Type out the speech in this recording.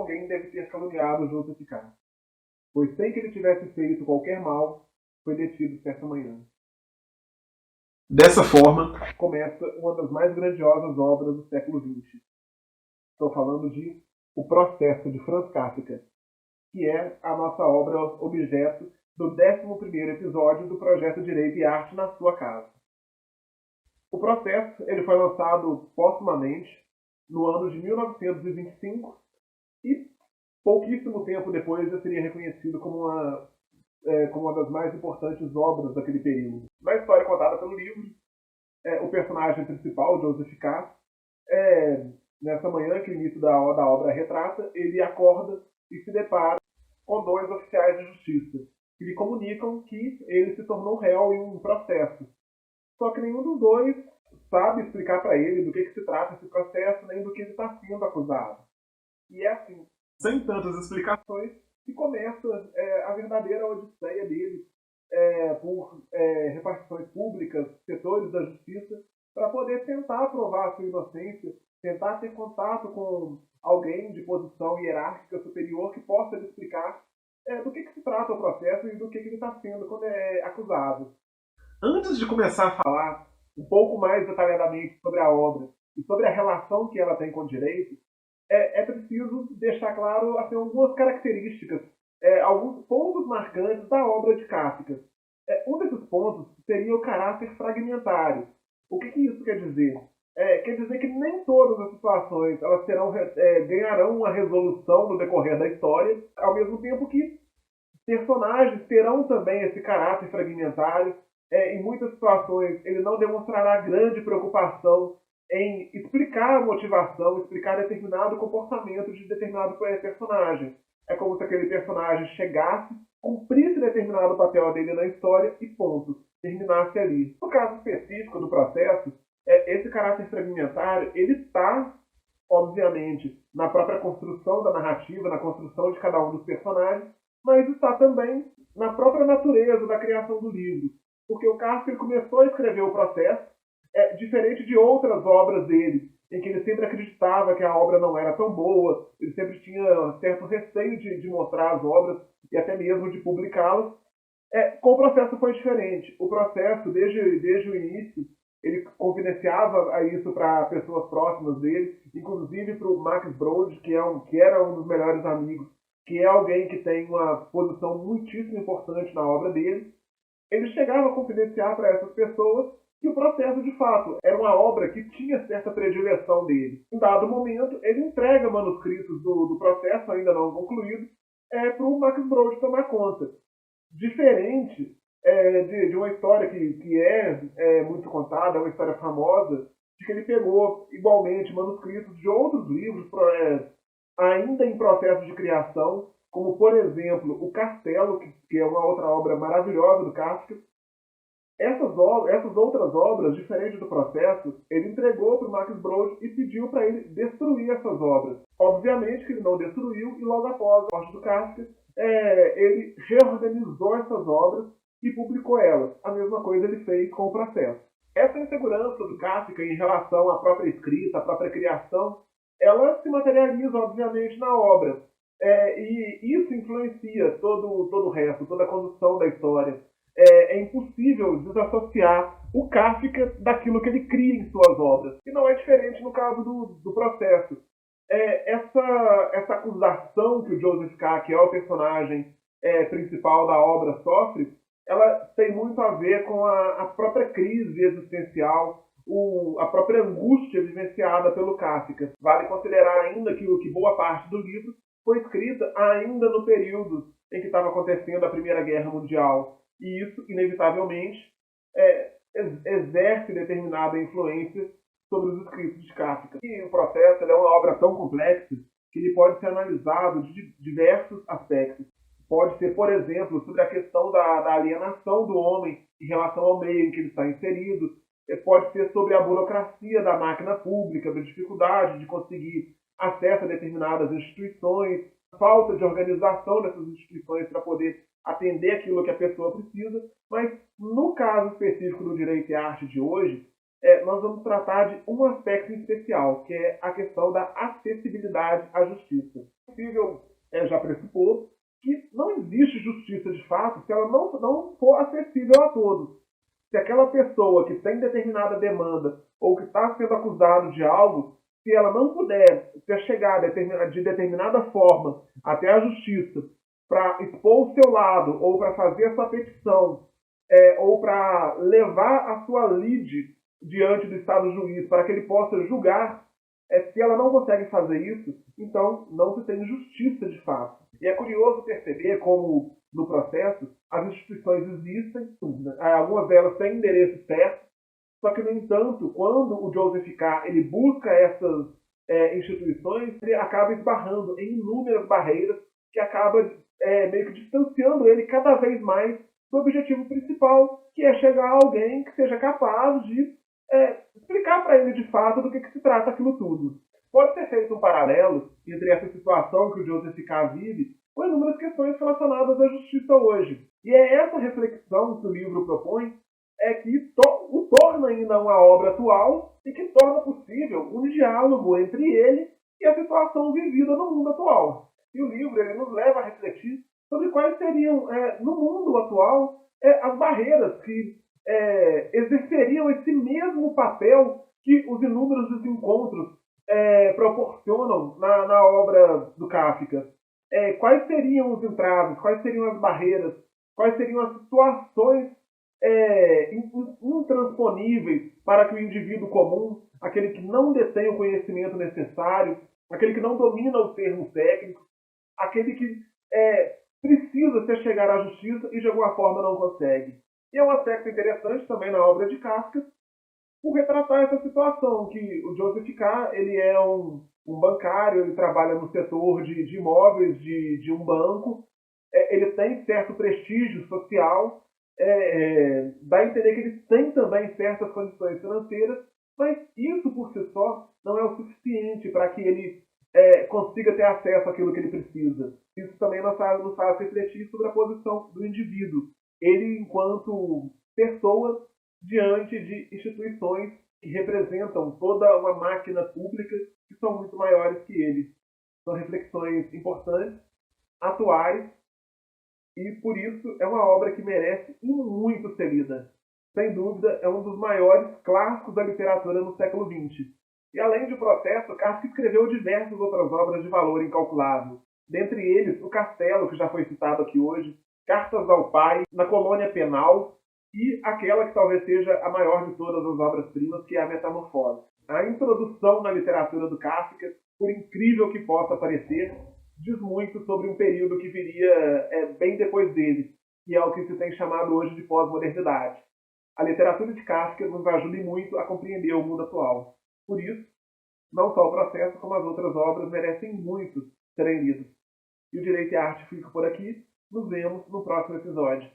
alguém deve ter caluniado Joseph K., pois sem que ele tivesse feito qualquer mal, foi detido certa manhã. Dessa forma, começa uma das mais grandiosas obras do século XX. Estou falando de O Processo, de Franz Kafka, que é a nossa obra objeto do 11º episódio do projeto Direito e Arte na Sua Casa. O Processo ele foi lançado póstumamente no ano de 1925 e pouquíssimo tempo depois já seria reconhecido como uma das mais importantes obras daquele período. Na história contada pelo livro, o personagem principal, Joseph K., nessa manhã que o início da obra retrata, ele acorda e se depara com dois oficiais de justiça, que lhe comunicam que ele se tornou réu em um processo. Só que nenhum dos dois sabe explicar para ele do que se trata esse processo, nem do que ele está sendo acusado. E é assim, sem tantas explicações, que começa a verdadeira odisseia dele por repartições públicas, setores da justiça, para poder tentar provar a sua inocência, tentar ter contato com alguém de posição hierárquica superior que possa lhe explicar do que se trata o processo e do que ele está sendo quando é acusado. Antes de começar a falar um pouco mais detalhadamente sobre a obra e sobre a relação que ela tem com o direito, é preciso deixar claro assim, algumas características, alguns pontos marcantes da obra de Kafka. Um desses pontos seria o caráter fragmentário. O que isso quer dizer? Quer dizer que nem todas as situações elas ganharão uma resolução no decorrer da história, ao mesmo tempo que personagens terão também esse caráter fragmentário. Em muitas situações, ele não demonstrará grande preocupação em explicar a motivação, explicar determinado comportamento de determinado personagem. É como se aquele personagem chegasse, cumprisse determinado papel dele na história e ponto, terminasse ali. No caso específico do processo, esse caráter fragmentário, ele está, obviamente, na própria construção da narrativa, na construção de cada um dos personagens, mas está também na própria natureza da criação do livro. Porque o Kafka começou a escrever o processo, diferente de outras obras dele, em que ele sempre acreditava que a obra não era tão boa, ele sempre tinha certo receio de mostrar as obras e até mesmo de publicá-las. Com o processo foi diferente. O processo, desde o início, ele confidenciava a isso para pessoas próximas dele, inclusive para o Max Brod, que era um dos melhores amigos, que é alguém que tem uma posição muitíssimo importante na obra dele. Ele chegava a confidenciar para essas pessoas que o processo, de fato, era uma obra que tinha certa predileção dele. Em dado momento, ele entrega manuscritos do processo, ainda não concluído, para o Max Brod tomar conta. Diferente de uma história que é muito contada, uma história famosa, de que ele pegou, igualmente, manuscritos de outros livros ainda em processo de criação, como, por exemplo, O Castelo, que é uma outra obra maravilhosa do Kafka. Essas outras obras, diferente do processo, ele entregou para o Max Brod e pediu para ele destruir essas obras. Obviamente que ele não destruiu, e logo após a morte do Kafka, ele reorganizou essas obras e publicou elas. A mesma coisa ele fez com o processo. Essa insegurança do Kafka em relação à própria escrita, à própria criação, ela se materializa, obviamente, na obra. E isso influencia todo o resto, toda a condução da história. É impossível desassociar o Kafka daquilo que ele cria em suas obras. E não é diferente no caso do processo. Essa acusação que o Joseph K., que é o personagem principal da obra, sofre, ela tem muito a ver com a própria crise existencial, a própria angústia vivenciada pelo Kafka. Vale considerar ainda que boa parte do livro foi escrita ainda no período em que estava acontecendo a Primeira Guerra Mundial. E isso, inevitavelmente, exerce determinada influência sobre os escritos de Kafka. E o processo é uma obra tão complexa que ele pode ser analisado de diversos aspectos. Pode ser, por exemplo, sobre a questão da alienação do homem em relação ao meio em que ele está inserido. Pode ser sobre a burocracia da máquina pública, da dificuldade de conseguir acesso a determinadas instituições, falta de organização dessas instituições para poder atender aquilo que a pessoa precisa. Mas, no caso específico do Direito e Arte de hoje, nós vamos tratar de um aspecto especial, que é a questão da acessibilidade à justiça. possível já pressupor que não existe justiça de fato se ela não for acessível a todos. Se aquela pessoa que tem determinada demanda ou que está sendo acusado de algo, se ela não puder chegar de determinada forma até a justiça para expor o seu lado ou para fazer a sua petição ou para levar a sua lide diante do Estado juiz para que ele possa julgar, se ela não consegue fazer isso, então não se tem justiça de fato. E é curioso perceber como, no processo, as instituições existem, algumas delas têm endereço certo, só que, no entanto, quando o Joseph K. ele busca essas instituições, ele acaba esbarrando em inúmeras barreiras que acaba meio que distanciando ele cada vez mais do objetivo principal, que é chegar a alguém que seja capaz de explicar para ele de fato do que se trata aquilo tudo. Pode ser feito um paralelo entre essa situação que o Joseph K. vive com inúmeras questões relacionadas à justiça hoje. E é essa reflexão que o livro propõe que o torna ainda uma obra atual e que torna possível um diálogo entre ele e a situação vivida no mundo atual. E o livro ele nos leva a refletir sobre quais seriam, no mundo atual, as barreiras que exerceriam esse mesmo papel que os inúmeros desencontros proporcionam na obra do Kafka. Quais seriam os entraves, quais seriam as barreiras, quais seriam as situações intransponíveis para que o indivíduo comum, aquele que não detém o conhecimento necessário, aquele que não domina os termos técnicos, aquele que precisa chegar à justiça e de alguma forma não consegue. E é um aspecto interessante também na obra de Kafka, por retratar essa situação, que o Joseph K. ele é um bancário, ele trabalha no setor de imóveis de um banco, ele tem certo prestígio social, dá a entender que ele tem também certas condições financeiras, mas isso por si só não é o suficiente para que ele consiga ter acesso àquilo que ele precisa. Isso também nos faz refletir sobre a posição do indivíduo. Ele, enquanto pessoa, diante de instituições que representam toda uma máquina pública que são muito maiores que ele. São reflexões importantes, atuais, e por isso é uma obra que merece muito ser lida. Sem dúvida, é um dos maiores clássicos da literatura no século XX. E além de O Processo, Kafka escreveu diversas outras obras de valor incalculável. Dentre eles, O Castelo, que já foi citado aqui hoje, Cartas ao Pai, Na Colônia Penal, e aquela que talvez seja a maior de todas as obras-primas, que é A Metamorfose. A introdução na literatura do Kafka, por incrível que possa parecer, diz muito sobre um período que viria bem depois dele, que é o que se tem chamado hoje de pós-modernidade. A literatura de Kafka nos ajuda muito a compreender o mundo atual. Por isso, não só O Processo, como as outras obras merecem muito serem lidas. E o Direito e a Arte fica por aqui. Nos vemos no próximo episódio.